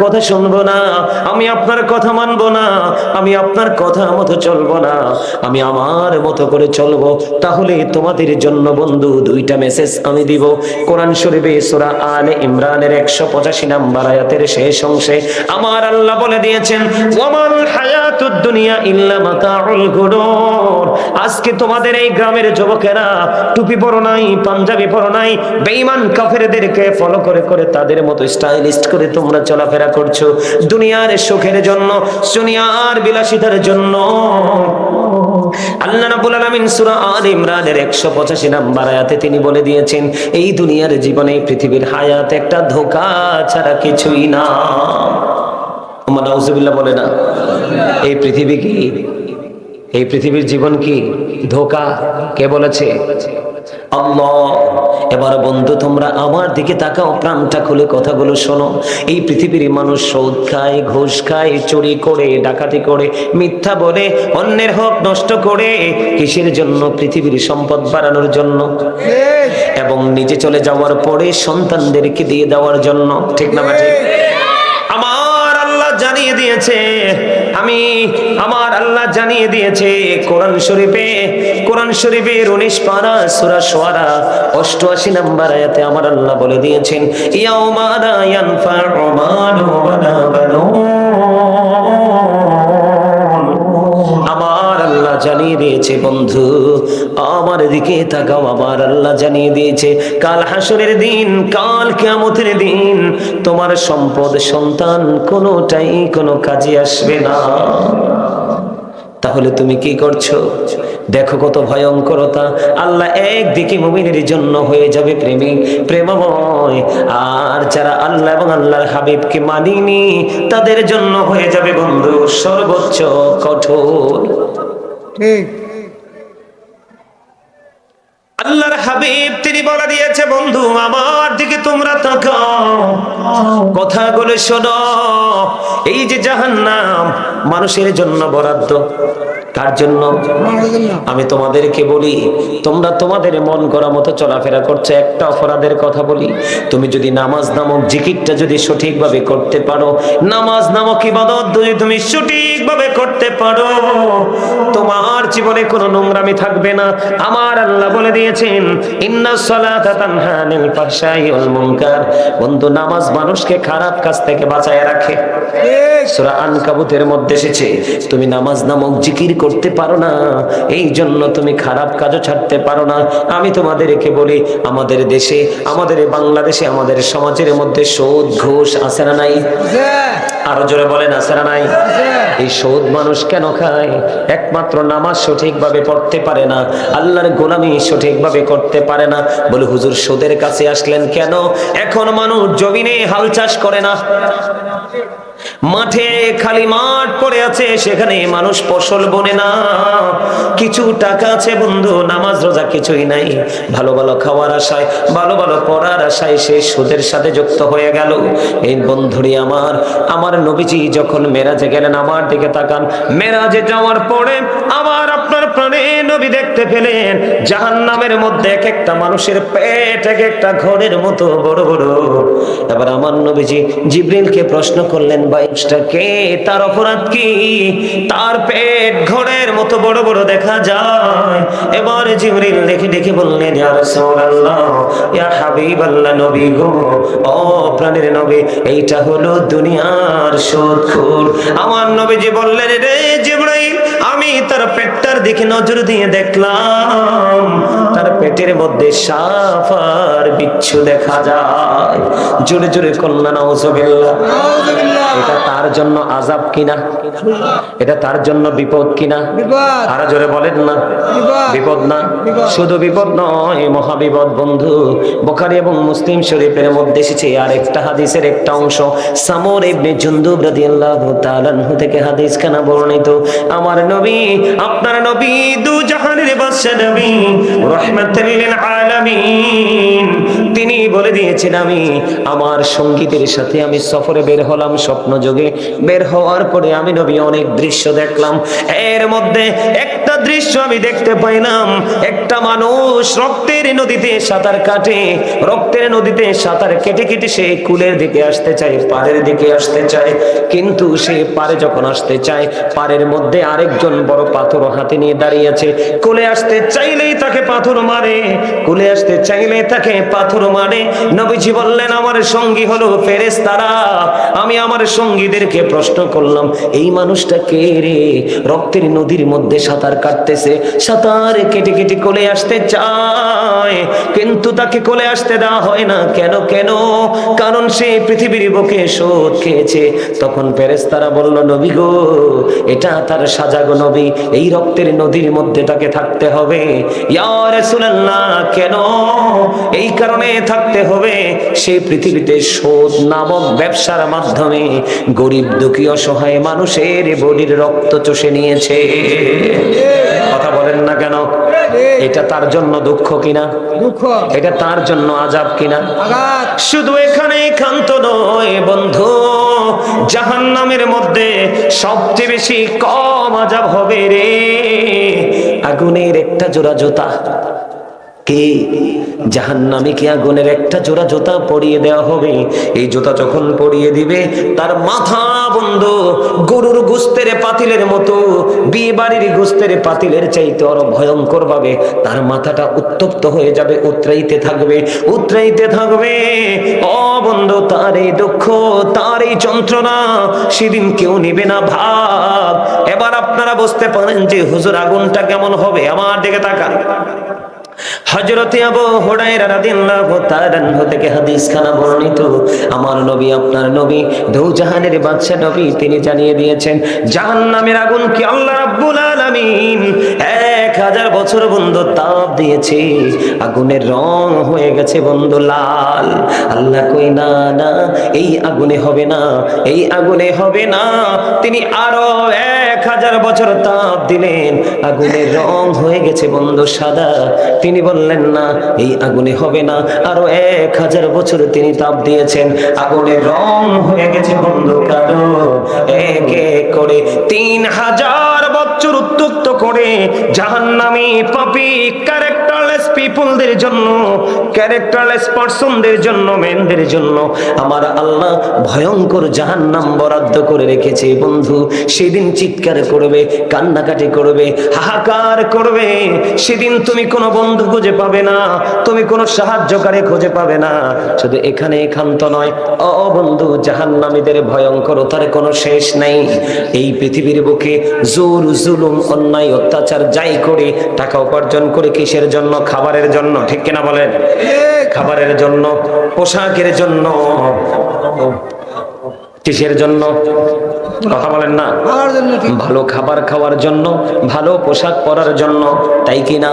কথা শুনবো না, আমি আপনার কথা মানবো না, আমি আপনার কথা মতো চলবো না, আমি আমার মতো করে চলবো, তাহলে তোমাদের জন্য বন্ধু দুইটা মেসেজ আমি দিব। কোরআন শরীফে সূরা আলে ইমরানের 185 নম্বর আয়াতের শেষ অংশে আমার আল্লাহ বলে দিয়েছেন, ওয়ামাল হায়াতুদ দুনিয়া ইল্লা মাতাউল গুরুর। আজকে তোমাদের এই গ্রামের যুবকেরা টুপি পরো নাই, পাঞ্জাবি পরো নাই, বেঈমান কাফেরদেরকে ফলো করে করে তাদের মতো স্টাইলিস্ট করে তোমরা চলাফেরা করছো দুনিয়ার সুখের জন্য, দুনিয়ার বিলাসিতার জন্য। আল্লাহ রাব্বুল আলামিন সূরা আলে ইমরানের 185 নম্বর আয়াতে তিনি বলে দিয়েছেন, এই দুনিয়ার জীবনে পৃথিবীর হায়াত একটা ধোঁকা ছাড়া কিছুই না। ওমা নাউজুবিল্লাহ বলে না। এই পৃথিবী কি, এই পৃথিবীর জীবন কি ধোঁকা? কে বলেছে? আল্লাহ। এবার বন্ধু তোমরা আমার দিকে তাকাও, প্রাণটা খুলে কথাগুলো শোনো। এই পৃথিবীর মানুষ সুদ খায়, ঘুষ খায়, চুরি করে, ডাকাতি করে, মিথ্যা বলে, অন্যের হক নষ্ট করে। কিসের জন্য? পৃথিবীর সম্পদ বাড়ানোর জন্য এবং নিজে চলে যাওয়ার পরে সন্তানদেরকে দিয়ে দেওয়ার জন্য। ঠিক না ঠিক? আমার আল্লাহ জানিয়ে দিয়েছে, আমার আল্লাহ জানিয়ে দিয়েছে কোরআন শরীফের 19 পারা সূরা শুআরা 88 নম্বর আয়াতে আমার আল্লাহ বলে দিয়েছেন, ইয়াউমা লা ইয়ানফা'ু মালু ওয়ালা বানুন। আমার আল্লাহ জানিয়ে দিয়েছে বন্ধু, আমার দিকে তাকাও, আমার আল্লাহ জানিয়ে দিয়েছে কাল হাসরের দিন, কাল কিয়ামতের দিন তোমার সম্পদ সন্তান কোনোটাই কোনো কাজে আসবে না। তাহলে তুমি কি করছো? দেখো কত ভয়ঙ্করতা। আল্লাহ একদিকে মুমিনের জন্য হয়ে যাবে প্রেমময়, আর যারা আল্লাহ এবং আল্লাহর হাবিবকে মানেনি তাদের জন্য হয়ে যাবে বন্ধু সর্বোচ্চ কঠোর। ঠিক। আল্লাহর হাবিব তিনি বলে দিয়েছে, বন্ধু আমার দিকে তোমরা তাকাও, কথাগুলো শোনো। এই যে জাহান্নাম মানুষের জন্য বরাদ্দ, কার জন্য? আমি তোমাদেরকে বলি, তোমরা তোমাদের মন করা মতো চলাফেরা করছো। একটা অপরাধের কথা বলি, তুমি যদি নামাজ নামক জিকিরটা যদি সঠিকভাবে করতে পারো, নামাজ নামক ইবাদত যদি তুমি সঠিকভাবে করতে পারো, তোমার জীবনে কোনো নোংরামি থাকবে না। আমার আল্লাহ বলে দিয়েছেন, ইন্নাস সালাতা তানহা আনিল ফাহশাই ওয়াল মুনকার। বন্ধু নামাজ মানুষকে খারাপ কাজ থেকে বাঁচায় রাখে। সূরা আনকাবুতের মধ্যে এসেছে, তুমি নামাজ নামক জিকির করতে পারো না, এই জন্য তুমি খারাপ কাজও ছাড়তে পারো না। আমি তোমাদেরকে বলি, আমাদের দেশে, আমাদের বাংলাদেশে, আমাদের সমাজের মধ্যে সুদ ঘুষ আছে না নাই? আরো জোরে বলেন, আছে না নাই? এই সুদ মানুষ কেন খায়? একমাত্র নামাজ সঠিকভাবে পড়তে পারে না, আল্লাহর গোলামি সঠিকভাবে করতে পারে না। বলে হুজুর সুদের কাছে আসলেন কেন? এখন মানুষ জমিনে হাল চাষ করে না, মাঠে খালি মাঠ পড়ে আছে, সেখানে মানুষ ফসল বনে না। কিছু টাকা আছে বন্ধু, নামাজ রোজা কিছুই নাই, ভালো ভালো খাওয়ার আশায়, ভালো ভালো পড়ার আশায় সে সুদের সাথে যুক্ত হয়ে গেল। এই বন্ধুরি আমার নবীজি যখন মেরাজে গেলেন, আমার দিকে তাকান, মেরাজে যাওয়ার পরে আমার আপনার প্রাণে নবী দেখতে পেলেন জাহান্নামের মধ্যে এক একটা মানুষের পেট এক একটা ঘরের মতো বড় বড়। এবার আমার নবীজি জিবরিলকে প্রশ্ন করলেন, বাইশটা কে, তার অপরাধ কি, তার পেট ঘরের মতো বড় বড় দেখা যায়। এবার জিবরিল দেখে দেখে বললেন, ইয়া রাসূলুল্লাহ, ইয়া হাবিবাল্লাহ, নবী গো, ও প্রাণের নবী, এইটা হলো দুনিয়ার সুদখোর। আমার নবীজি বললেন, রে জিবরাইল, আমি তার পেটটার দিকে নজর দিয়ে দেখলাম, তার পেটের মধ্যে সাপ আর বিচ্ছু দেখা যায়। জোরে জোরে কন্যা নাউজুবিল্লাহ। এটা তার জন্য আযাব কিনা? এটা তার জন্য বিপদ কিনা? আর জোরে বলেন না, বিপদ না? শুধু বিপদ নয়, মহাবিপদ বন্ধু। বুখারী এবং মুসলিম শরীফের মধ্যে এসেছে আর একটা হাদিসের একটা অংশ, সামর ইবনে জুনদুব রাদিয়াল্লাহু তাআলা আনহু থেকে হাদিস খানা বর্ণিত। আমার নবী, আপনার নবী, দু জাহানের বাদশা নবী, রাহমাতুল লিল আলামিন, তিনি বলে দিয়েছেন, আমি আমার সঙ্গীদের সাথে আমি সফরে বের হলাম স্বপ্ন যোগে। বের হওয়ার পরে আমি নবী অনেক দৃশ্য দেখলাম। এর মধ্যে একটা দৃশ্য আমি দেখতে পাইলাম, একটা মানুষ রক্তের নদীতে সাঁতার কাটে, রক্তের নদীতে সাঁতার কেটে কেটে সে কুলের দিকে আসতে চায়, পাড়ের দিকে আসতে চায়। কিন্তু সে পাড়ে যখন আসতে চায়, পাড়ের মধ্যে আরেকজন বড় পাথর হাতে নিয়ে দাঁড়িয়ে আছে। কুলে আসতে চাইলেই তাকে পাথর মারে, কুলে আসতে চাইলেই তাকে পাথর মারে। নবীজি বললেন, আমার সঙ্গী হলো ফেরেশতারা। আমি আমার সঙ্গীদেরকে প্রশ্ন করলাম, এই মানুষটা কে রে? রক্তের নদীর মধ্যে সাঁতার কাটতেছে, সাঁতার কেটে কেটে কোলে আসতে চায়, কিন্তু তাকে কোলে আসতে দেওয়া হয় না। কেন কেন? কারণ সে পৃথিবীর বুকে শোধ খেয়েছে। তখন ফেরেশতারা বলল, নবী গো, এটা তার সাজা গো নবী, এই রক্তের নদীর মধ্যে তাকে থাকতে হবে। ইয়া রাসূলুল্লাহ, কেন? এই কারণে থাকতে হবে, সে পৃথিবীতে শোধ নামক ব্যবসার মাধ্যমে গরিব দুঃখী অসহায় মানুষের বডির রক্ত চষে নিয়েছে। কথা বলেন না কেন? এটা তার জন্য দুঃখ কিনা? দুঃখ। এটা তার জন্য আযাব কিনা? আযাব। শুধু এখানে ক্ষান্ত নয় বন্ধু, জাহান্নামের মধ্যে সবচেয়ে বেশি কম আযাব হবে রে আগুনের একটা জোড়া জুতা। কে? জাহান্নামীকে আগুনের একটা জোড়া জুতা পরিয়ে দেওয়া হবে। এই জুতা যখন পরিয়ে দিবে, তার মাথা বন্ধু গরুর গোশতের পাতিলের মতো, বিয়ে বাড়ির গোশতের পাতিলের চাইতে আরো ভয়ঙ্কর ভাবে তার মাথাটা উত্তপ্ত হয়ে যাবে, উতরাইতে থাকবে, উতরাইতে থাকবে। ও বন্ধু, তার এই দুঃখ, তার এই যন্ত্রণা সেদিন কেউ নিবে না ভাব। এবার আপনারা বুঝতে পারেন যে হুজুর আগুনটা কেমন হবে। আমার দিকে তাকান। হযরত আবু হুরায়রা রাদিয়াল্লাহু তাআলা আনহু থেকে হাদিস খানা বর্ণিত, আমার নবী, আপনার নবী, দোজাহানের বাদশা নবী, তিনি জানিয়ে দিয়েছেন জাহান্নামের আগুন কি আল্লাহ রাব্বুল আলামিন 1000 বছর বন্ধু তাপ দিয়েছে, আগুনের রং হয়ে গেছে বন্ধু লাল। আল্লাহ কই, না না, এই আগুনে হবে না, এই আগুনে হবে না। তিনি আরো 1000 বছর তাপ দিলেন, আগুনের রং হয়ে গেছে বন্ধু সাদা। তিনি বললেন, না, এই আগুনে হবে না। আরো 1000 বছর তিনি তাপ দিয়েছেন, আগুনের রং হয়ে গেছে বন্ধু কালো। এক এক করে 3000 বছর উত্তপ্ত করে জাহান্নামী পাপী ক্যারেক্টারলেস পিপলদের জন্য, ক্যারেক্টারলেস পারসনদের জন্য, মেনদের জন্য আমার আল্লাহ ভয়ঙ্কর জাহান্নাম বরাদ্দ করে রেখেছে বন্ধু। সেদিন চিৎকার করবে, কান্নাকাটি করবে, হাহাকার করবে। সেদিন তুমি কোনো বন্ধু খুঁজে পাবে না, তুমি কোনো সাহায্যকারী খুঁজে পাবে না। শুধু এখানে ক্ষান্ত নয় ও বন্ধু, জাহান্নামীদের ভয়ঙ্করতার কোনো শেষ নাই। এই পৃথিবীর বুকে জোর, জুলুম, অন্যায়, অত্যাচার যাই করে, টাকা উপার্জন করে কিসের জন্য? খাবারের জন্য। ঠিক কিনা বলেন? খাবারের জন্য, পোশাকের জন্য। কিসের জন্য? কথা বলেন না। ভালো খাবার খাওয়ার জন্য, ভালো পোশাক পরার জন্য, তাই কি না?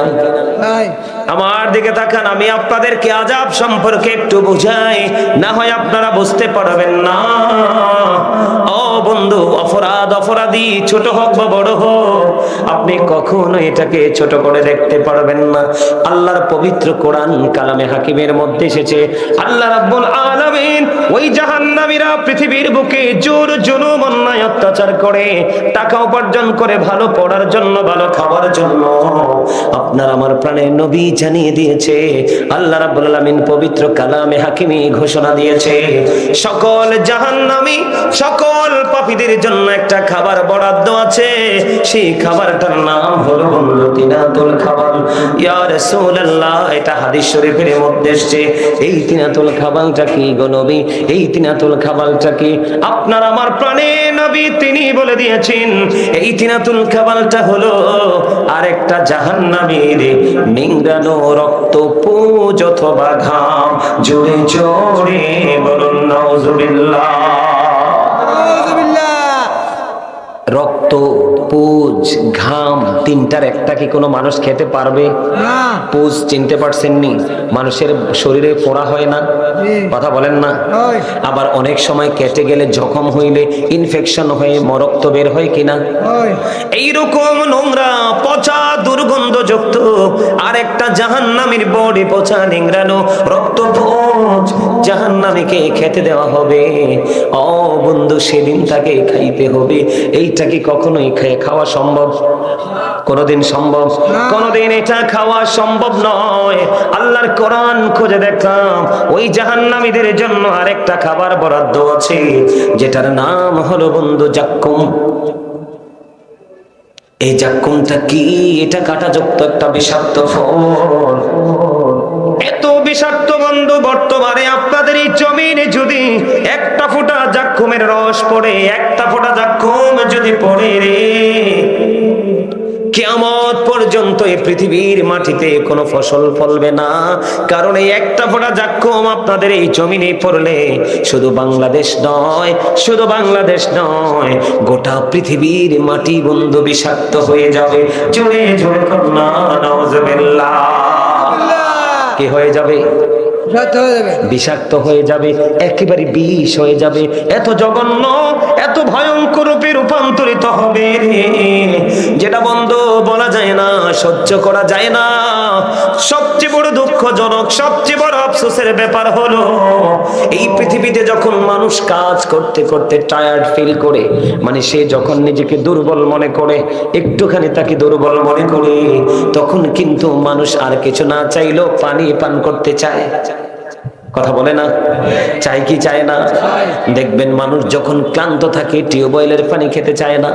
আমার দিকে তাকান, আমি আপনাদেরকে আযাব সম্পর্কে একটু বুঝাই, না হয় আপনারা বুঝতে পারবেন না। ও বন্ধু, অপরাধ, অপরাধী ছোট হোক বা বড় হোক, আপনি কখনো এটাকে ছোট করে দেখতে পারবেন না। আল্লাহর পবিত্র কোরআন কালামে হাকিমের মধ্যে এসেছে, আল্লাহ রাব্বুল আলামিন ওই জাহান্নামীরা পৃথিবীর বুকে জোর, জুলুম, অন্যায়, অত্যাচার করে, টাকা উপার্জন করে ভালো পড়ার জন্য, ভালো খাবার জন্য, আপনার আমার প্রাণের নবী জানিয়ে দিয়েছে, আল্লাহ রাব্বুল আলামিন পবিত্র কালামে হাকিমে ঘোষণা দিয়েছে, সকল জাহান্নামী, সকল পাপীদের জন্য একটা খাবার বরাদ্দ আছে। সেই খাবারটার নাম হলো বন্ধু তিনাতুল খাবার। ইয়া রাসূলুল্লাহ, এটা হাদিস শরীফের মধ্যে এসেছে। এই তিনাতুল খাবারটা কি গো নবী? এই তিনাতুল খাবারটা কি? আপনার আমার প্রাণের নবী তিনি বলে দিয়েছেন, এই তিনাতুল খাবারটা হলো আরেকটা জাহান্নামীর নিংড়ানো রক্ত, পুজ অথবা ঘাম। জোরে জোরে বলুন নাউজুবিল্লাহ। রক্ত, পুজ, ঘাম তিনটার একটা কি কোনো মানুষ খেতে পারবে? পুষ চিনতে পারছেননি? মানুষের শরীরে ফোড়া হয় না, কথা বলেন না? আবার অনেক সময় কেটে গেলে জখম হইলে ইনফেকশন হয়ে রক্ত বের হয় কিনা? এইরকম নোংরা পচা দুর্গন্ধযুক্ত আর একটা জাহান্নামীর বডি পচা নিংড়ানো রক্ত ভোজ জাহান্নামীকে খেতে দেওয়া হবে। ও বন্ধু, সেদিন তাকে খাইতে হবে। এইটা কি কখনোই খাওয়া সম্ভব? কোনদিন সম্ভব? কোনদিন এটা খাওয়া সম্ভব নয়। আল্লাহর কোরআন খুঁজে দেখলাম, ওই জাহান্নামীদের জন্য আরেকটা খাবার বরাদ্দ আছে, যেটার নাম হলো বন্ধু জাক্কুম। এই জাক্কুমটা কি? এটা কাঁটাযুক্ত একটা বিষাক্ত ফল। এত বিষাক্ত বন্ধু, বর্তমানে আপনাদের এই জমিনে যদি একটা ফোঁটা জাক্কুমের রস পড়ে, একটা ফোঁটা জাক্কুম যদি পড়ে রে, কিয়ামত পর্যন্ত এই পৃথিবীর মাটিতে কোনো ফসল ফলবে না। কারণ এই একটা ফোঁটা জাক্কুম আপনাদের এই জমিনে পড়লে শুধু বাংলাদেশ নয়, শুধু বাংলাদেশ নয়, গোটা পৃথিবীর মাটি বন্ধু বিষাক্ত হয়ে যাবে। জোরে জোরে কন্যা নাউজুবিল্লাহ। কি হয়ে যাবে? বিষাক্ত হয়ে যাবে, একেবারে বিষ হয়ে যাবে। এত জঘন্য, এত ভয়ঙ্কর রূপে রূপান্তরিত হবে যেটা বন্ধু বলা যায় না, সহ্য করা যায় না। সবচেয়ে বড় দুঃখজনক, সবচেয়ে বড় আফসোসের ব্যাপার হলো, এই পৃথিবীতে যখন মানুষ কাজ করতে করতে টায়ার্ড ফিল করে, মানে সে যখন নিজেকে দুর্বল মনে করে, একটুখানি তাকে দুর্বল মনে করে, তখন কিন্তু মানুষ আর কিছু না চাইলেও পানি পান করতে চায়। কথা বলে না? চাই কি চায় না? দেখবেন মানুষ যখন ক্লান্ত থাকে টিউবওয়েলের পানি খেতে চায় না,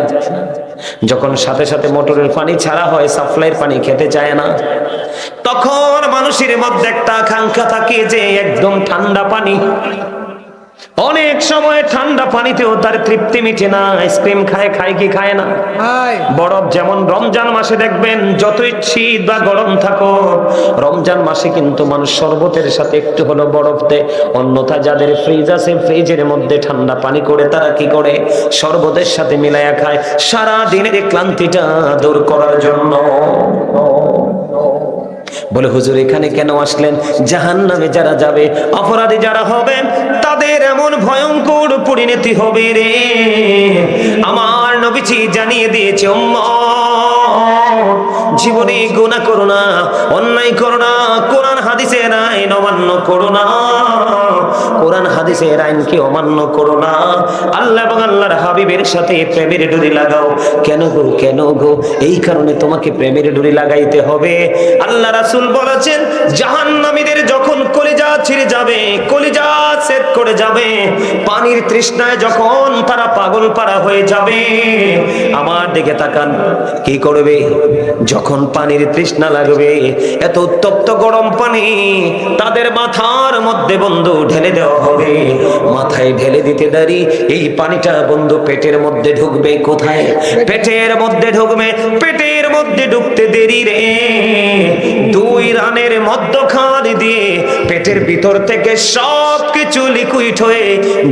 যখন সাথে সাথে মোটরের পানি ছাড়া হয় সাপ্লাইয়ের পানি খেতে চায় না, তখন মানুষের মধ্যে একটা আকাঙ্ক্ষা থাকে যে একদম ঠান্ডা পানি। অনেক সময় ঠান্ডা পানিতেও তার তৃপ্তি মিটে না। আইসক্রিম খায়, খায় কি খায় না? বরফ, যেমন রমজান মাসে দেখবেন যতই শীত বা গরম থাকো, রমজান মাসে কিন্তু মানুষ শরবতের সাথে একটু হলো বরফ দেয়। অন্যথা যাদের ফ্রিজ আছে, ফ্রিজের মধ্যে ঠান্ডা পানি করে তারা কি করে? শরবতের সাথে মিলাইয়া খায়, সারা দিনের ক্লান্তিটা দূর করার জন্য। বলে হুজুর এখানে কেন আসলেন? জাহান্নামে যারা যাবে, অপরাধী যারা হবে, তাদের এমন ভয়ঙ্কর পরিণতি হবে রে। আমার নবীজি জানিয়ে দিয়েছে, জীবনে গুনাহ করো না, অন্যায় করো না, কোরআন হাদিসের আইন অমান্য করো না, কোরআন হাদিসের আইনকে অমান্য করো না, আল্লাহ এবং আল্লাহর হাবিবের সাথে প্রেমের ডুরি লাগাও। কেন গো, কেন গো? এই কারণে তোমাকে প্রেমের ডুরি লাগাইতে হবে। আল্লাহ রাসূল বলেছেন, জাহান্নামীদের যখন কলিজা ছিঁড়ে যাবে, কলিজা ছেদ করে যাবে, পানির তৃষ্ণায় যখন তারা পাগল পারা হয়ে যাবে, আমার দিকে তাকান, কি করবে? যখন পানির তৃষ্ণা লাগবে, এত উত্তপ্ত গরম পানি তাদের মাথার মধ্যে বন্ধু ঢেলে দেওয়া হবে। মাথায় ঢেলে দিতে দেরি, এই পানিটা বন্ধু পেটের মধ্যে ঢুকবে। কোথায়? পেটের মধ্যে ঢুকবে। পেটের মধ্যে ঢুকতে দেরি রে, দুই রানের মধ্যখান দিয়ে পেটের ভিতর থেকে সব কিছু লিকুইড হয়ে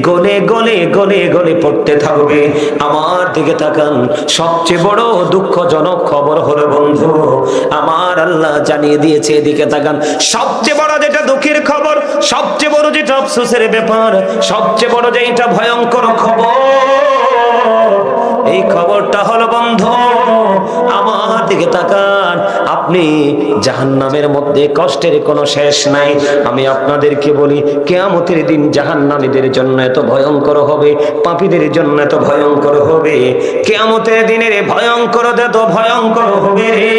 গলে গলে গলে গলে পড়তে থাকবে। আমার দিকে তাকান, সবচেয়ে বড় দুঃখজনক খবর হলো বন্ধু, আমার আল্লাহ জানিয়ে দিয়েছে, এদিকে তাকান, সবচেয়ে বড় যেটা দুঃখের খবর, সবচেয়ে বড় যেটা আফসোসের ব্যাপার, সবচেয়ে বড় যেটা ভয়ঙ্কর খবর, এই খবরটা হলো বন্ধু, আমার দিকে তাকান, আপনি জাহান্নামের মধ্যে কষ্টের কোনো শেষ নাই। আমি আপনাদেরকে বলি, কিয়ামতের দিন জাহান্নামীদের জন্য এত ভয়ঙ্কর হবে, পাপীদের জন্য এত ভয়ঙ্কর হবে। কিয়ামতের দিনের ভয়ঙ্কর, এত ভয়ঙ্কর হবে রে।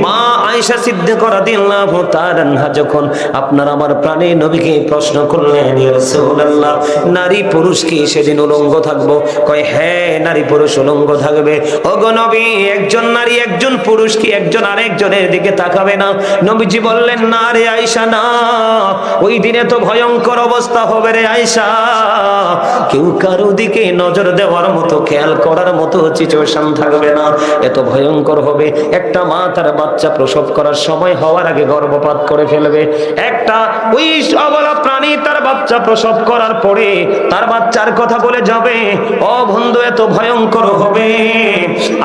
মা আয়েশা সিদ্দিকা রাদিয়াল্লাহু তাআলা আনহা যখন আপনার আমার প্রাণে নবীকে প্রশ্ন করলেন, ইয়া রাসূলুল্লাহ, নারী পুরুষ কি সেদিন উলঙ্গ থাকবো? কয় হ্যাঁ, নারী পুরুষ উলঙ্গ থাকবে। ওগো নবী, একজন নারী একজন পুরুষ কি একজন আরেকজনের দিকে তাকাবে না? নবীজি বললেন, না রে আয়েশা, না, ওই দিনে তো ভয়ঙ্কর অবস্থা হবে রে আয়েশা, কেউ কারো দিকে নজর দেওয়ার মতো, খেয়াল করার মতো সিচুয়েশন থাকবে না, এত ভয়ঙ্কর হবে। একটা মা তার বাচ্চা প্রসব প্রসব করার সময় হওয়ার আগে গর্ভপাত করে ফেলবে। একটা ওই অবলা প্রাণী তার বাচ্চা প্রসব করার পরে তার বাচ্চার কথা বলে যাবে, ও বন্ধু এত ভয়ঙ্কর হবে।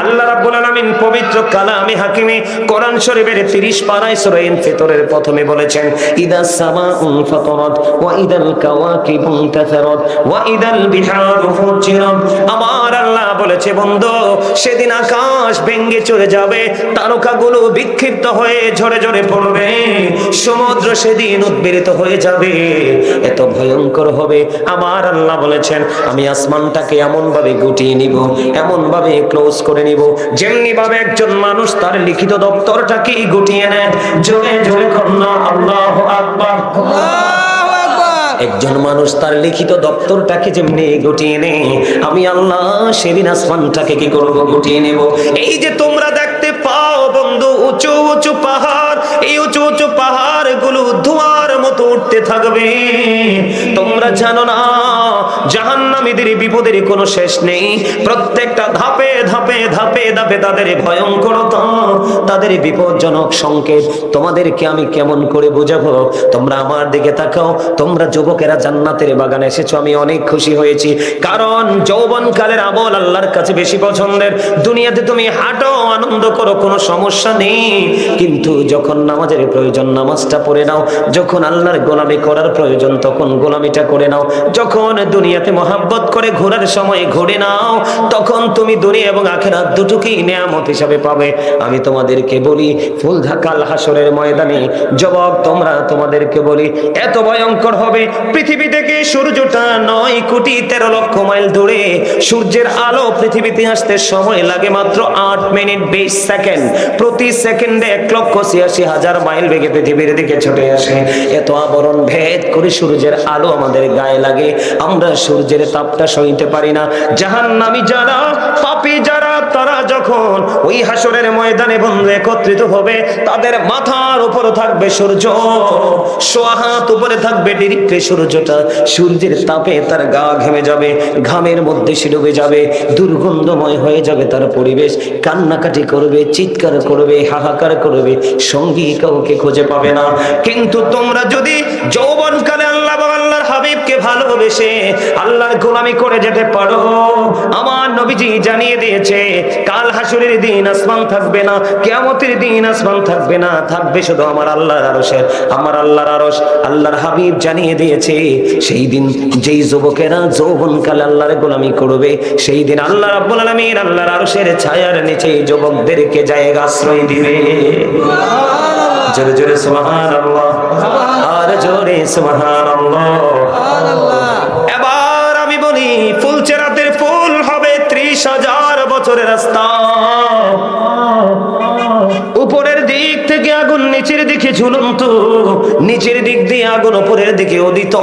আল্লাহ রাব্বুল আলামিন পবিত্র কালামে হাকিমে কোরআন শরীফের 30 পারায় সূরা ইনফিতরের প্রথমে বলেছেন, ইদাস সামাউন ফাতারাত ওয়া ইদাল কাওয়াকিবু তাসারাত ওয়া ইদাল বিহারু ফুজিরাত। আমার আল্লাহ বলেছে বন্ধু, সেদিন আকাশ ভেঙে চলে যাবে, তারকাগুলো বিক্ষিপ্ত হয়ে ঝরে ঝরে পড়বে, সমুদ্র সেদিন উদ্বেলিত হয়ে যাবে, এত ভয়ঙ্কর হবে। আমার আল্লাহ বলেছেন, আমি আসমানটাকে এমন ভাবে গুটিয়ে নিব, এমন ভাবে ক্লোজ করে নিব, যেমনি ভাবে একজন মানুষ তার লিখিত দপ্তরটাকে গুটিয়ে নেয়। জোরে জোরে কন্যা আল্লাহু আকবার। একজন মানুষ তার লিখিত দপ্তরটাকে যেমনি গুটিয়ে নেয়, আমি আল্লাহ সেদিন আসমানটাকে কি করব, গুটিয়ে নেব। এই যে তোমরা দেখতে পাও বন্ধু উঁচু উঁচু পাহাড়, এই উঁচু উঁচু পাহাড় গুলো ধোঁয়ার মতো উঠতে থাকবে। তোমরা জানো না জাহান্নামীদের বিপদের কোনো শেষ নেই। প্রত্যেকটা ধাপে ধাপে ধাপে ধাপে তাদের ভয়ঙ্করতা, তাদের বিপজ্জনক সংকেত তোমাদেরকে আমি কেমন করে বোঝাবো? তোমরা আমার দিকে তাকাও। তোমরা যুবকেরা জান্নাতের বাগানে এসেছো, আমি অনেক খুশি হয়েছি, কারণ যৌবনকালের আমল আল্লাহর কাছে বেশি পছন্দের। দুনিয়াতে তুমি হাঁটো, আনন্দ করো, কোনো সমস্যা নেই, কিন্তু যখন নামাজের প্রয়োজন নামাজটা পড়ে নাও, যখন আল্লাহর গোলামি করার প্রয়োজন তখন গোলামিটা করে নাও, যখন দুনিয়াতে মহাব্বত করে ঘোরার সময় ঘুরে নাও, তখন তুমি দুনিয়া এবং আখিরাত দুটোকেই নিয়ামত হিসাবে পাবে। আমি তোমাদেরকে বলি, ফুলঢাকাল হাসরের ময়দানে যুবক তোমরা, তোমাদেরকে বলি এত ভয়ঙ্কর হবে। পৃথিবী থেকে সূর্যটা 9,13,00,000 মাইল দূরে, সূর্যের আলো পৃথিবীতে আসতে সময় লাগে মাত্র 8 মিনিট 20 সেকেন্ড। প্রতি সেকেন্ডে 1,86,000 মাইল বেগে পৃথিবীর দিকে ছুটে আসে। এত আবরণ ভেদ করে সূর্যের আলো আমাদের গায়ে লাগে, আমরা সূর্যের তাপটা সইতে পারি না। জাহান্নামী যারা, পাপী যারা, তারা যখন ওই হাসরের ময়দানে বন্ধু একত্রিত হবে, তাদের মাথার উপর থাকবে সূর্য, সোয়া হাত উপরে থাকবে ডিরেক্ট সূর্যটা। সূর্যের তাপে তার গা ঘেমে যাবে, ঘামের মধ্যে সে ডুবে যাবে, দুর্গন্ধময় হয়ে যাবে তার পরিবেশ, কান্নাকাটি করবে, চিৎকার করবে, হাহাকার করবে, সঙ্গী কাউকে খুঁজে পাবে না। কিন্তু তোমরা যদি যৌবনকালে আল্লাহ বা আল্লাহর হাবিবকে ভালোবেসে আল্লাহর গোলামি করে যেতে পারো, আমার নবীজি জানিয়ে দিয়েছে কাল হাসরের দিন আসমান থাকবে না, কিয়ামতের দিন আসমান থাকবে না, থাকবে শুধু আমার আল্লাহর আরশের, আমার আল্লাহর আরশ। আল্লাহর হাবিব জানিয়ে দিয়েছে সেই দিন যেই যুবকেরা যৌবনকালে আল্লাহর গোলামি করবে, সেই দিন আল্লাহ রাব্বুল আলামিন আল্লাহর আরশের ছায়ার নিচে যুবকদেরকে জায়গা আশ্রয় দিবে। জোরে জোরে সুবহানাল্লাহ, আর জোরে সুবহানাল্লাহ। এবার আমি বলি, ফুলচেরাতের ফুল হবে 30,000 বছরের রাস্তা। উপরের দিক থেকে আগুন নিচের দিকে ঝুলন্ত, নিচের দিক দিয়ে আগুন উপরের দিকে উদিত।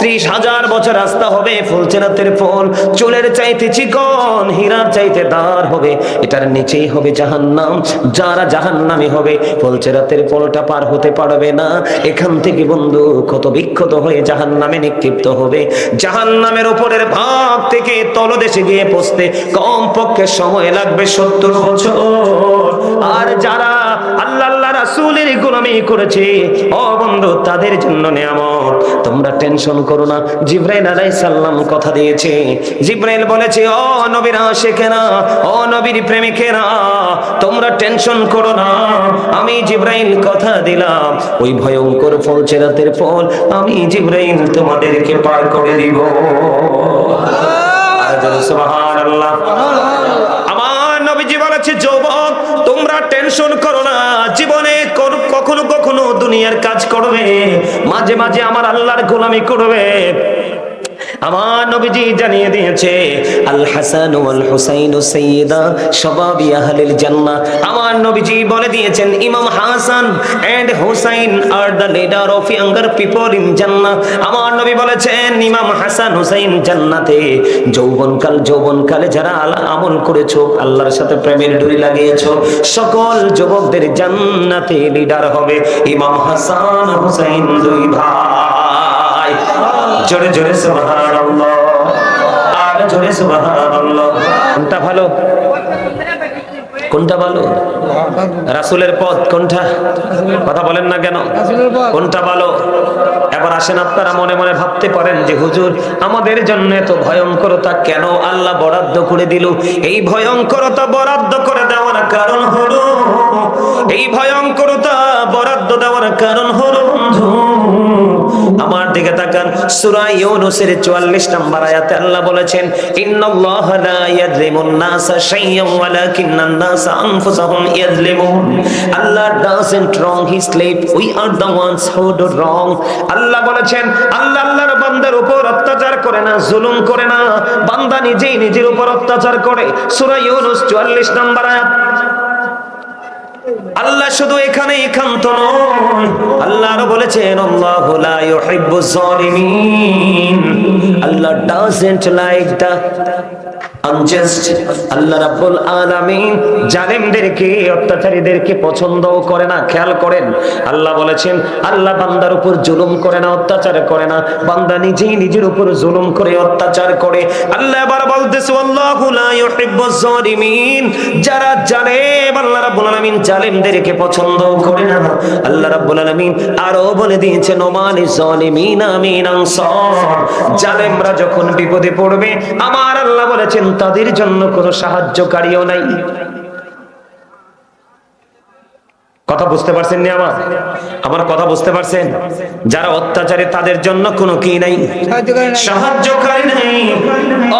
30,000 বছর রাস্তা হবে। ফুলচেরাতের ফুল চুলের চাইতে চিকন, হীরার চাইতে দার হবে। এটার নিচেই হবে জাহান্নাম। যারা জাহান্নামী হবে ফুলচেরাতের ফুলটা পার হতে পারবে না। এখান থেকে বন্ধু ক্ষত বিক্ষত হয়ে জাহান্নামে নিক্ষিপ্ত হবে। জাহান্নামের উপরের ভাগ থেকে তলদেশে গিয়ে পৌঁছতে কমপক্ষে সময় লাগবে 70 বছর। আর যারা আল্লাহ আল্লাহ রাসূলের গোলামি করেছে, ও বন্ধু, তাদের জন্য নিয়ামত। তোমরা টেনশন করো না। জিবরাইল আলাইহিস সালাম কথা দিয়েছে। জিবরাইল বলেছে, ও নবীর আশিকেরা, ও নবীর প্রেমিকেরা, তোমরা টেনশন করো না। আমি জিবরাইল কথা দিলাম, ওই ভয়ঙ্কর ফুলচেরাতের ফল আমি জিবরাইল তোমাদেরকে পার করে দিব। সুবহানাল্লাহ। আমার নবীজি বলেছে, যুবক তোমরা টেনশন করো না। জীবনে কখনো কখনো দুনিয়ার কাজ করবে, মাঝে মাঝে আমার আল্লাহর গোলামি করবে। আমার নবীজি জানিয়ে দিয়েছে, আল হাসান ওয়াল হুসাইন সাইয়্যিদা শাবাবি আহলিল জান্নাহ। আমার নবীজি বলে দিয়েছেন, Imam Hasan and Husain are the leader of younger people in Jannah. আমার নবী বলেছেন, ইমাম হাসান হুসাইন জান্নাতে। যৌবনকালে যারা আমল করেছো, আল্লাহর সাথে প্রেমের ডুরি লাগিয়েছো, সকল যুবকদের জান্নাতে লিডার হবে ইমাম হাসান হুসাইন, দুই ভাই। জোরে জোরে সুবহানাল্লাহ, আর জোরে সুবহানাল্লাহ। কোনটা ভালো, কোনটা ভালো? রাসূলের পথ কোনটা? কথা বলেন না কেন? কোনটা ভালো? এবার আসেন, আপনারা মনে মনে ভাবতে পারেন যে হুজুর আমাদের জন্য এত ভয়ঙ্করতা কেন আল্লাহ বরাদ্দ করে দিল? এই ভয়ঙ্করতা বরাদ্দ করে দেওয়ার কারণ হলো, এই ভয়ঙ্করতা বরাদ্দ দেওয়ার কারণ হলো বন্ধু, আমার দিকে তাকান, সূরা ইউনূসের 44 নম্বর আয়াতে আল্লাহ বলেছেন, ইন্নাল্লাহা লা ইয়াযলিমুন নাসা শাইয়্যান ওয়ালাকিন্নান নাসা আনফুসাহুম ইয়াযলিমুন। Allah doesn't wrong his slave, we are the ones who do wrong। আল্লাহ বলেছেন, আল্লাহ আল্লাহর বান্দার উপর অত্যাচার করে না, জুলুম করে না, বান্দা নিজেই নিজের উপর অত্যাচার করে। সূরা ইউনূস 44 নম্বর আয়াত। আল্লাহ শুধু এখানে একান্ত নয়, আল্লাহ আরো বলেছেন, আল্লাহু লা ইউহিব্বুজ জালিমিন। আল্লাহ doesn't like the unjust। আল্লাহ রাব্বুল আলামিন জালেমদেরকে, অত্যাচারীদেরকে পছন্দ করে না। খেয়াল করেন, আল্লাহ বলেছেন আল্লাহ বান্দার উপর জুলুম করে না, অত্যাচার করে না, বান্দা নিজেই নিজের উপর জুলুম করে, অত্যাচার করে। আল্লাহ এবার বলতেছে, আল্লাহু লা ইউহিব্বুজ জালিমিন। যারা জালেম, আল্লাহ রাব্বুল আলামিন জালেমদেরকে পছন্দ করে না। আল্লাহ রাব্বুল আলামিন আরো বলে দিয়েছেন, ওমালিজ জালিমিনা মিন আনসার। জালেমরা যখন বিপদে পড়বে, আমার আল্লাহ বলেছেন তাদের জন্য কোনো সাহায্যকারীও নাই। কথা বুঝতে পারছেন নি? আমার কথা বুঝতে পারছেন? যারা অত্যাচারী তাদের জন্য কোনো কি নাই, সাহায্যকারী নাই।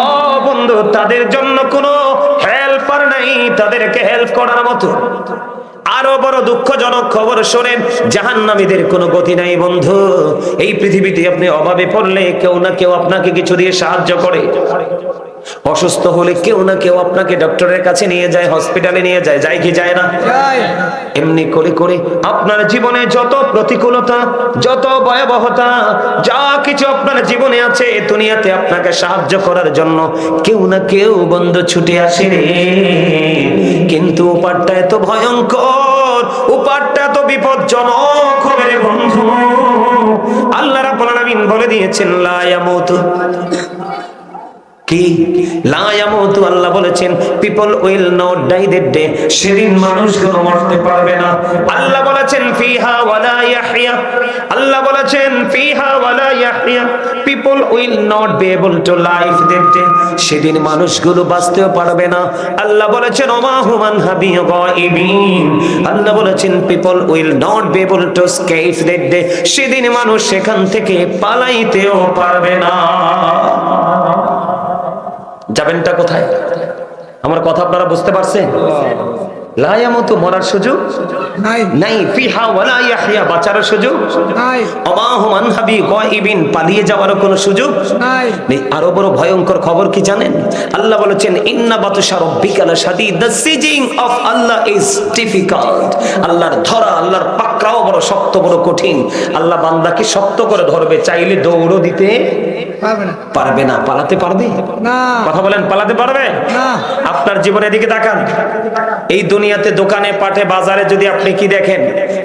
ও বন্ধু, তাদের জন্য কোনো হেল্পার নাই, তাদেরকে হেল্প করার মতো। আরো বড় দুঃখজনক খবর শোনেন, জাহান্নামীদের কোনো গতি নাই বন্ধু। এই পৃথিবীতে আপনি অভাবে পড়লে কেউ না কেউ আপনাকে কিছু দিয়ে সাহায্য করে। অসুস্থ হলে কেউ না কেউ আপনাকে ডক্টরের কাছে নিয়ে যায়, হসপিটালে নিয়ে যায়, যায় কি যায় না? এমনি করে করে আপনার জীবনে যত প্রতিকূলতা, যত ভয়াবহতা, যা কিছু আপনার জীবনে আছে, দুনিয়াতে আপনাকে সাহায্য করার জন্য কেউ না কেউ বন্ধু ছুটে আসে রে। কিন্তু উপারটা এত ভয়ঙ্কর, উপারটা এত বিপজ্জনক হবে রে বন্ধু। আল্লাহ রাব্বুল আলামিন বলে দিয়েছেন, লা ইয়ামুতু, কি লা ইয়ামুতু, আল্লাহ বলেছেন people will not die that day. সেদিন মানুষগুলো মরতে পারবে না। আল্লাহ বলেছেন ফিহা ওয়ালা ইয়াহইয়া, আল্লাহ বলেছেন ফিহা ওয়ালা ইয়াহইয়া, people will not be able to live that day. সেদিন মানুষগুলো বাঁচতেও পারবে না। আল্লাহ বলেছেন ওমা হুমান হাবি গায়িবিন, আল্লাহ বলেছেন people will not be able to escape that day. সেদিন মানুষ সেখান থেকে পালাইতেও পারবে না। যাবেনটা কোথায়? আমার কথা আপনারা বুঝতে পারছেন? লা ইয়ামুতু, মরার সুযোগ নাই, নাই। ফিহা ওয়ালা ইয়াহইয়া, বাঁচার সুযোগ নাই। ওমা হুমান হাবি গায়িবিন, পালিয়ে যাওয়ারও কোনো সুযোগ নাই। আরো বড় ভয়ঙ্কর খবর কি জানেন? আল্লাহ বলেছেন, ইন্না বাতশা রাব্বিকা লাশাদীদ, the seizing of Allah is difficult. আল্লাহর ধরা, আল্লাহর পাকড়াও বড় শক্ত, বড় কঠিন। আল্লাহ বান্দাকে শক্ত করে ধরবে, চাইলে দৌড়ও দিতে পারবে না। পালাতে পারবে না? কথা বলেন, পালাতে পারবে না? আপনার জীবনের দিকে তাকান। এই দুনিয়াতে দোকানে, পাটে, বাজারে যদি আপনি কি দেখেন,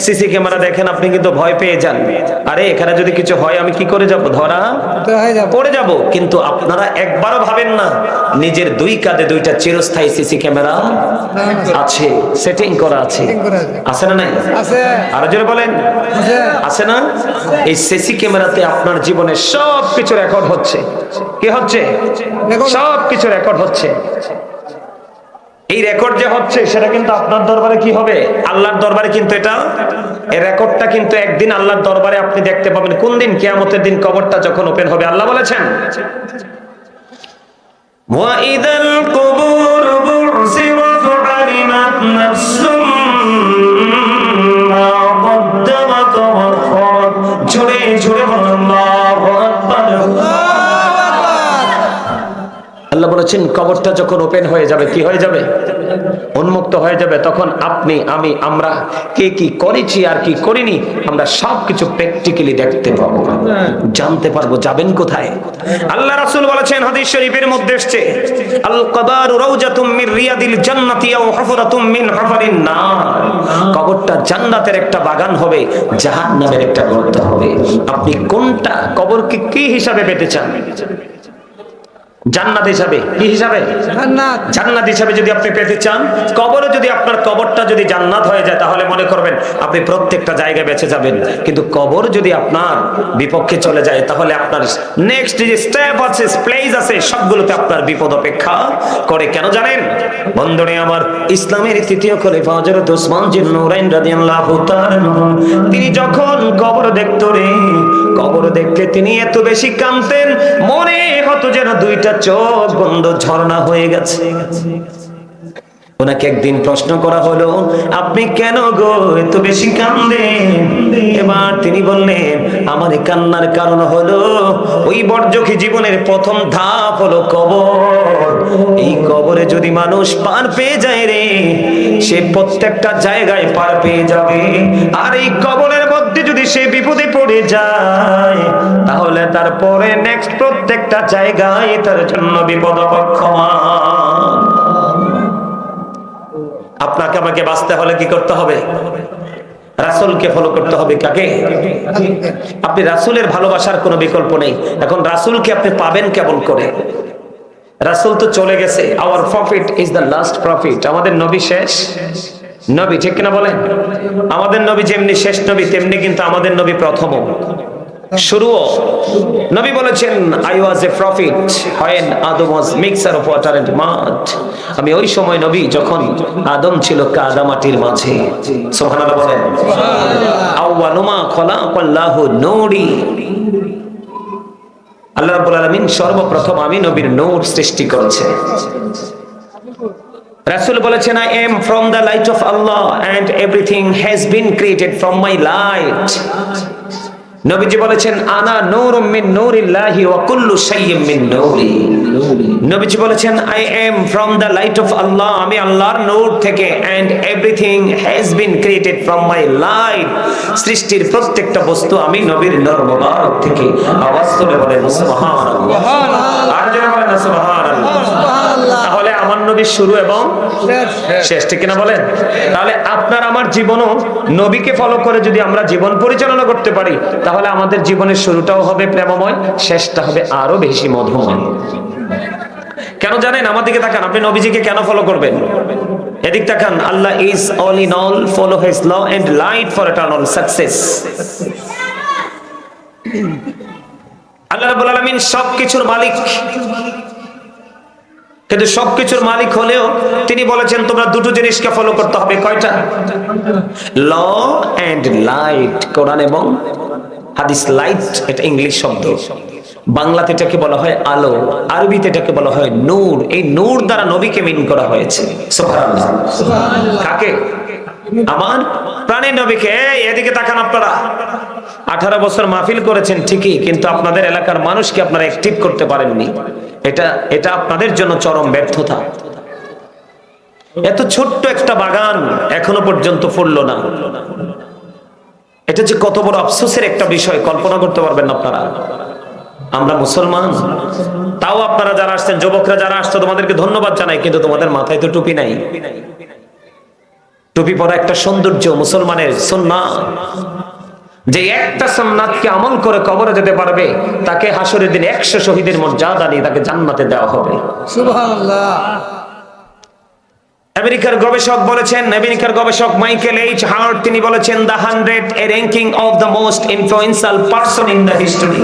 সিসি ক্যামেরা দেখেন, আপনি কিন্তু ভয় পেয়ে যান। আরে এখানে যদি কিছু হয় আমি কি করে যাব? ধরা পড়ে যাব। কিন্তু আপনারা একবারও ভাবেন না নিজের দুই কাঁধে দুইটা চিরস্থায়ী সিসি ক্যামেরা আছে, সেটিং করা আছে। আছে না নাই? আরো জোরে বলেন, আছে না? এই সিসি ক্যামেরাতে আপনার জীবনের সব কিছু রেকর্ড হচ্ছে। কি হচ্ছে? সব কিছু রেকর্ড হচ্ছে। এই রেকর্ড যে হচ্ছে সেটা কিন্তু আপনার দরবারে কি হবে? আল্লাহর দরবারে কিন্তু এটা, এই রেকর্ডটা কিন্তু একদিন আল্লাহর দরবারে আপনি দেখতে পাবেন। কোন দিন? কিয়ামতের দিন, কবরটা যখন ওপেন হবে। আল্লাহ বলেছেন, ওয়া ইদাল কুবুর বু'সিরাত আলিমাত নাফসুম মা কদ্দামাত ওয়া আখারাত। জোরে জোরে বলুন আল্লাহু আকবার। আল্লাহ বলেছেন কবরটা যখন ওপেন হয়ে যাবে, কি হয়ে যাবে? উন্মুক্ত হয়ে যাবে। তখন আপনি, আমি, আমরা কে কি করেছি আর কি করিনি, আমরা সবকিছু প্র্যাকটিক্যালি দেখতে পাবো, জানতে পারবো। যাবেন কোথায়? আল্লাহ রাসূল বলেছেন, হাদিস শরীফের মধ্যে এসেছে, আল কবর রাউজাতুম মির রিয়াদিল জান্নাতি আও হুফরাতুম মিন হুফারিন নার। কবরটা জান্নাতের একটা বাগান হবে, জাহান্নামের একটা গর্ত হবে। আপনি কোনটা, কবরকে কি হিসাবে পেতে চান? জান্নাত হিসাবে, কি হিসাবে? জান্নাত। জান্নাত হিসাবে যদি আপনি পেতে চান, কবরে যদি আপনার কবরটা যদি জান্নাত হয়ে যায়, তাহলে মনে করবেন আপনি প্রত্যেকটা জায়গায় বেঁচে যাবেন। কিন্তু কবর যদি আপনার বিপক্ষে চলে যায়, তাহলে আপনার নেক্সট যে স্টেপ আছে, প্লেস আছে, সবগুলোতে আপনার বিপদ অপেক্ষা করে। কেন জানেন বন্ধুরে আমার? ইসলামের তৃতীয় খলিফা হযরত উসমান জিন নূরাইন রাদিয়াল্লাহু তাআলা, তিনি যখন কবর দেখতো রে, কবর দেখলে তিনি এত বেশি কাঁদতেন, মনে হতো যেন দুইটা চোখ বন্ধ, ঝর্ণা হয়ে গেছে। ওনাকে একদিন প্রশ্ন করা হলো, আপনি কেন গো এত বেশি কাঁদেন? এবার তিনি বললেন, আমার কান্নার কারণ হলো ওই বর্জকি জীবনের প্রথম ধাপ হলো কবর। এই কবরে যদি মানুষ পার পেয়ে যায় রে, সে প্রত্যেকটা জায়গায় পার পেয়ে যাবে। আর এই কবরের মধ্যে যদি সে বিপদে পড়ে যায়, তাহলে তারপরে নেক্সট প্রত্যেকটা জায়গায় তার জন্য বিপদ অপেক্ষমান। আপনাকে আমাকে বাঁচতে হলে কি করতে হবে? রাসূলকে ফলো করতে হবে। কাকে? আপনি রাসূলের ভালোবাসার কোনো বিকল্প নেই। এখন রাসূলকে আপনি পাবেন কেমন করে? রাসূল তো চলে গেছে। Our prophet is the last prophet. আমাদের নবী শেষ নবী, ঠিক কিনা বলেন? আমাদের নবী যেমনি শেষ নবী, তেমনি কিন্তু আমাদের নবী প্রথম শুরুও। নবী বলেছেন, I was A profit when Adam was mixture of water and mud। আমি ওই সময় নবী যখন আদম ছিল কাদা মাটির মাঝে। সুবহানাল্লাহ বলেন। আউয়ালু মা খালাকাল্লাহু নূরি। আল্লাহ রাব্বুল আলামিন সর্বপ্রথম আমি নবীর নূর সৃষ্টি করেছেন। রাসূল বলেছেন, I am from the light of Allah and everything has been created from my light। নবীজি বলেছেন, আনা নূরুম মিন নূরিল্লাহি ওয়া কুল্লু শাইইন মিন নূরি। নবীজি বলেছেন, I am from the light of Allah। আমি আল্লাহর নূর থেকে, and everything has been created from my light। সৃষ্টির প্রত্যেকটা বস্তু আমি নবীর নূর মুবারক থেকে। আওয়াজ তুলে বলেন সুবহানাল্লাহ। আর জোরে বলেন সুবহানাল্লাহ। তাহলে আমার নবীর শুরু এবং শেষ, ঠিক কিনা বলেন? তাহলে আপনার আমার জীবনও নবীকে ফলো করে যদি আমরা জীবন পরিচালনা করতে পারি, তাহলে আমাদের জীবনের শুরুটাও হবে প্রেমময়, শেষটা হবে আরো বেশি মধুময়। কেন জানেন? আমার দিকে তাকান, আপনি নবীজিকে কেন ফলো করবেন? এদিক তাকান। Allah is all in all, follow his law and light for eternal success. Allah রাব্বুল আলামিন সবকিছুর মালিক, কিন্তু সবকিছুর মালিক হলেও তিনি বলেছেন তোমরা দুটো জিনিসকে ফলো করতে হবে। কয়টা? ল এন্ড লাইট। কোরআন এবং হাদিস। লাইট এটা ইংলিশ শব্দ, বাংলাতে এটাকে বলা হয় আলো, আরবিতে এটাকে বলা হয় নূর। এই নূর দ্বারা নবীকে মিন করা হয়েছে। সুবহানাল্লাহ। কাকে? আমার প্রাণের নবীকে। এদিকে তাকান আপনারা। 18 বছর মাহফিল করেছেন ঠিকই, কিন্তু আপনাদের এলাকার মানুষকে আপনারা অ্যাক্টিভ করতে পারেননি। এটা আপনাদের জন্য চরম ব্যর্থতা। এত ছোট্ট একটা বাগান এখনো পর্যন্ত ফুললো না। এটা যে কত বড় আফসোসের একটা বিষয় কল্পনা করতে পারবেন না আপনারা। আমরা মুসলমান, তাও আপনারা যারা আসছেন, যুবকরা যারা আসছে, তোমাদেরকে ধন্যবাদ জানাই, কিন্তু তোমাদের মাথায় তো টুপি নাই। টুপি পরা একটা সৌন্দর্য মুসলমানের সুন্নাত। যে একটা সুন্নাতকে আমল করে কবরে যেতে পারবে, তাকে হাসরের দিন 100 শহীদের মর্যাদা নিয়ে তাকে জান্নাতে দেওয়া হবে। সুবহানাল্লাহ। আমেরিকার গবেষক বলেছেন, আমেরিকার গবেষক মাইকেল এইচ হার্ট, তিনি বলেছেন the 100 A ranking of the most influential person in the history.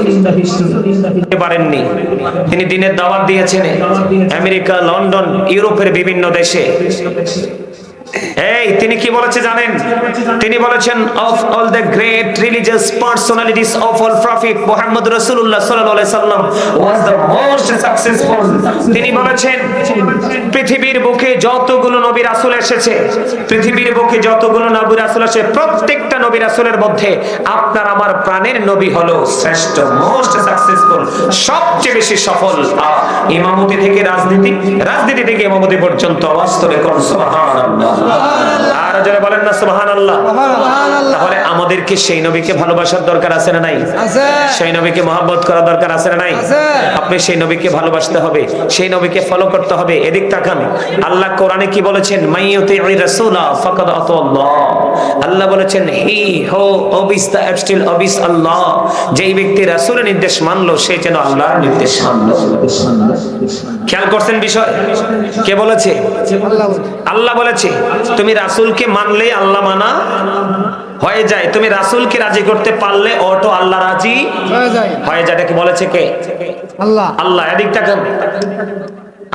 পারেননি, তিনি দিনের দাওয়াত দিয়েছেন আমেরিকা, লন্ডন, ইউরোপের বিভিন্ন দেশে। এই তিনি কি বলেছে জানেন? তিনি বলেছেন of all the great religious personalities of all prophet Muhammad রাসূলুল্লাহ সাল্লাল্লাহু আলাইহি সাল্লাম ওয়াজ দ্য মোস্ট সাকসেসফুল। তিনি বলেছেন পৃথিবীর বুকে যতগুলো নবী রাসূল এসেছে, পৃথিবীর বুকে যতগুলো নবী রাসূল এসেছে, প্রত্যেকটা নবী রাসূলের মধ্যে আপনার আমার প্রাণের নবী হলো শ্রেষ্ঠ, মোস্ট সাকসেসফুল, সবচেয়ে বেশি সফল। ইমামতি থেকে রাজনীতি, রাজনীতি থেকে ইমামতি পর্যন্ত। আওয়াজ করে কোন সুবহানাল্লাহ। আর যারা বলেন না সুবহানাল্লাহ। তাহলে আমাদেরকে সেই নবীকে ভালোবাসার দরকার আছে না নাই? সেই নবীকে মহব্বত করার দরকার আছে না নাই? আপনি সেই নবীকে ভালোবাসতে হবে, সেই নবীকে ফলো করতে হবে। এদিক তাকান, আল্লাহ কোরআনে কি বলেছেন? মাইয়ুতি'ir রাসূলা ফাকাদ আতাল্লাহ। আল্লাহ বলেছেন হি হো ওবিস দা অ্যাবস্টিল ওবিস আল্লাহ। যেই ব্যক্তি রাসূলের নির্দেশ মানলো সে যেন আল্লাহর নির্দেশ মানলো। খেয়াল করছেন বিষয়? কে বলেছে? আল্লাহ বলেছে। তুমি রাসূলকে মানলে আল্লাহ মানা হয়ে যায়। তুমি রাসূলকে রাজি করতে পারলে অটো আল্লাহ রাজি হয়ে যায়। এটাকে বলেছে কে? আল্লাহ। আল্লাহ। এদিক তাকান,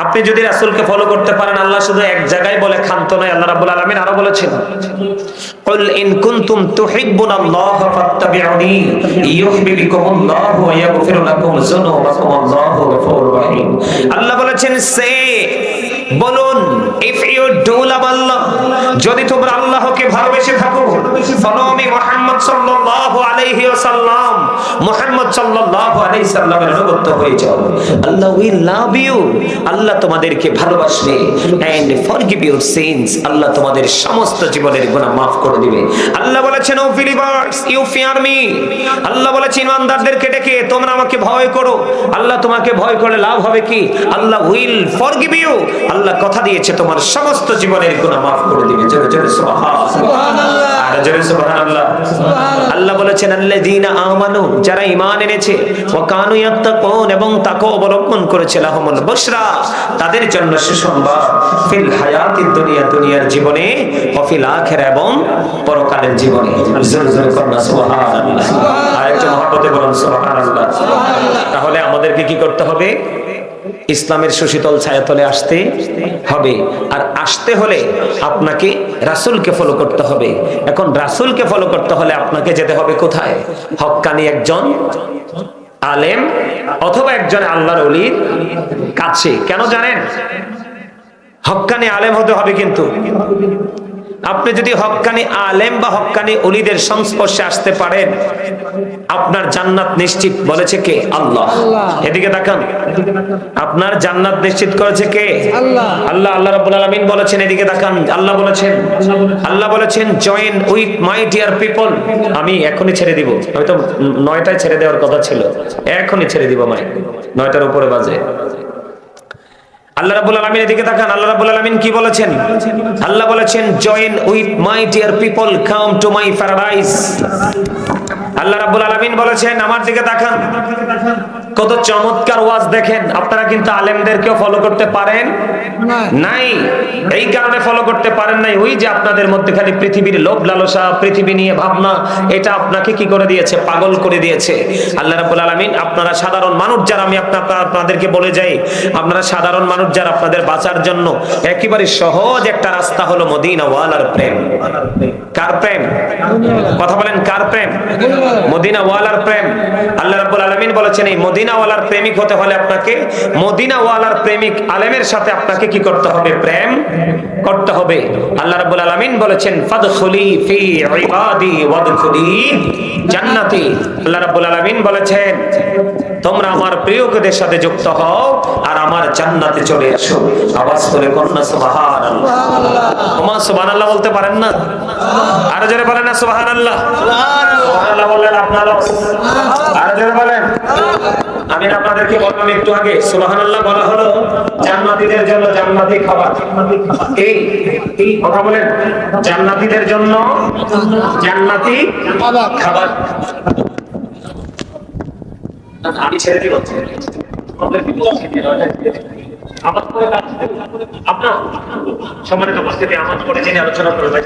আপনি যদি রাসূলকে ফলো করতে পারেন, আল্লাহ শুধু এক জায়গায় বলে ক্ষান্ত নয়। আল্লাহ রাব্বুল আলামিন আরো বলেছেন কুল ইন কুনতুম তুহিব্বুনাল্লাহ ফাত্তাবিউনি ইউহিব্বুকুমুল্লাহ ওয়া ইয়াগফির লাকুম যুনুবাকুম আল্লাহু গফুরুর রহিম। আল্লাহ বলেছেন সে বলুন, ইফ ইউ ডু লাভ আল্লাহ, যদি তোমরা আল্লাহকে ভালোবেসে থাকো, ফলো মি মুহাম্মদ সাল্লাল্লাহু আলাইহি ওয়াসাল্লাম, মুহাম্মদ সাল্লাল্লাহু আলাইহি সাল্লামের অনুগত হয়ে যাও, আল্লাহ উইল লাভ ইউ, আল্লাহ তোমাদেরকে ভালোবাসবে, and forgive your sins, Allah তোমাদের সমস্ত জীবনের গুনাহ maaf করে দিবে। আল্লাহ বলেছেন O believers you fear me, Allah বলেছেন ইমানদারদেরকে ডেকে তোমরা আমাকে ভয় করো। আল্লাহ তোমাকে ভয় করলে লাভ হবে কি? আল্লাহ উইল ফরগিভ ইউ, আল্লাহ কথা দিয়েছে তোমার সমস্ত জীবনের গুনাহ maaf করে দিবে। জোরে জোরে সুবহানাল্লাহ, আর জোরে সুবহানাল্লাহ। আল্লাহ বলেছেন আল্লাযীনা আমানু, যারা ঈমান এনেছে, ওয়া কানু ইয়াত্তাকুন, এবং তাকওয়া অবলম্বন করেছে, লাহুমুল বুশরা, তাদের জন্য সুসংবাদ, ফিল হায়াতিদ দুনিয়া, দুনিয়ার জীবনে, ওয়া ফিল আখিরা, এবং পরকালের জীবনে। জোরে জোরে করুন সুবহানাল্লাহ, আর একটু মহব্বতে বলুন সুবহানাল্লাহ। তাহলে আমাদেরকে কি করতে হবে? ইসলামের সুশীতল ছায়াতলে আসতে হবে। আর আসতে হলে আপনাকে রাসূলকে ফলো করতে হবে। এখন রাসূলকে ফলো করতে হলে আপনাকে যেতে হবে কোথায়? হক্কানি একজন আলেম অথবা একজন আল্লাহর ওলির কাছে। কেন জানেন? হক্কানি আলেম হতে হবে। কিন্তু আপনি যদি হক্কানি আলেম বা হক্কানি ওলিদের সংস্পর্শে আসতে পারেন, আপনার জান্নাত নিশ্চিত। বলেছে কে? আল্লাহ। এদিকে তাকান, আপনার জান্নাত নিশ্চিত করেছে কে? আল্লাহ। আল্লাহ আল্লাহ রাব্বুল আলামিন বলেছেন, এদিকে তাকান, আল্লাহ বলেছেন join with my dear people. আমি এখনই ছেড়ে দিব, আমি তো 9টায় ছেড়ে দেওয়ার কথা ছিল, এখনই ছেড়ে দিব। 9টার উপরে বাজে। আল্লাহ রাব্বুল আলামিন এদিকে তাকান, আল্লাহ রাব্বুল আলামিন কি বলেছেন? আল্লাহ বলেছেন join with my dear people, come to my paradise. Allah রাব্বুল আলামিন বলেছেন, আমার দিকে তাকান, কত চমৎকার ওয়াজ দেখেন। আপনারা কিন্তু আলেমদেরকেও ফলো করতে পারেন নাই। এই কারণে ফলো করতে পারেন নাই, ওই যে আপনাদের মধ্যে খালি পৃথিবীর লোভ লালসা, পৃথিবী নিয়ে ভাবনা, এটা আপনাকে কি করে দিয়েছে? পাগল করে দিয়েছে। আল্লাহ রাব্বুল আলামিন, আপনারা সাধারণ মানুষ যারা, আমি আপনাদেরকে বলে যাই, আপনারা সাধারণ মানুষ যারা, আপনাদের বাঁচার জন্য একেবারে সহজ একটা রাস্তা হলো মদিনা ওয়ালার প্রেম। কার প্রেম? কথা বলেন, কার প্রেম? মদিনা ওয়ালার প্রেম। আল্লাহ রাব্বুল আলামিন বলেছেন এই মদিনা ওয়ালার প্রেমিক হতে হলে আপনাকে মদিনা ওয়ালার প্রেমিক আলেমের সাথে আপনাকে কি করতে হবে? প্রেম করতে হবে। আল্লাহ রাব্বুল আলামিন বলেছেন ফাদখুলি ফি ইবাদি ওয়াদখুলি জান্নাতি। আল্লাহ রাব্বুল আলামিন বলেছেন তোমরা আমার প্রিয়দের সাথে যুক্ত হও আর আমার জান্নাতে চলে এসো। আওয়াজ করে কন্যা সুবহানাল্লাহ। ওমা সুবহানাল্লাহ বলতে পারেন না? আর জোরে বলেন না সুবহানাল্লাহ। সুবহানাল্লাহ বললেন আপনারা, আর জোরে বলেন। আমি আপনাদেরকে বললাম একটু আগে, সুবহানাল্লাহ বলা হলো জান্নাতীদের জন্য জান্নাতি খাবার। এই কথা বলেন, জান্নাতীদের জন্য জান্নাতি খাবার। আমি ছেড়ে দিব আপনার সম্মানিত উপস্থিতি, আমার পরে যিনি আলোচনা করবেন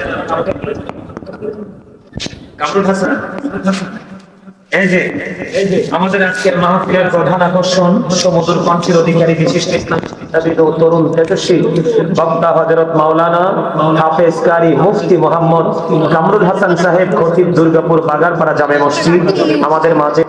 কামরুল হাসান। এই যে আমাদের আজকের মাহফিলের প্রধান আকর্ষণ, সমুদ্র কণ্ঠের অধিকারী, বিশিষ্ট ইসলামী তরুণ তেজস্বী বক্তা হযরত মাওলানা হাফেজ কারি মুফতি মোহাম্মদ কামরুল হাসান সাহেব, খতিব, দুর্গাপুর বাগারপাড়া জামে মসজিদ আমাদের মাঝে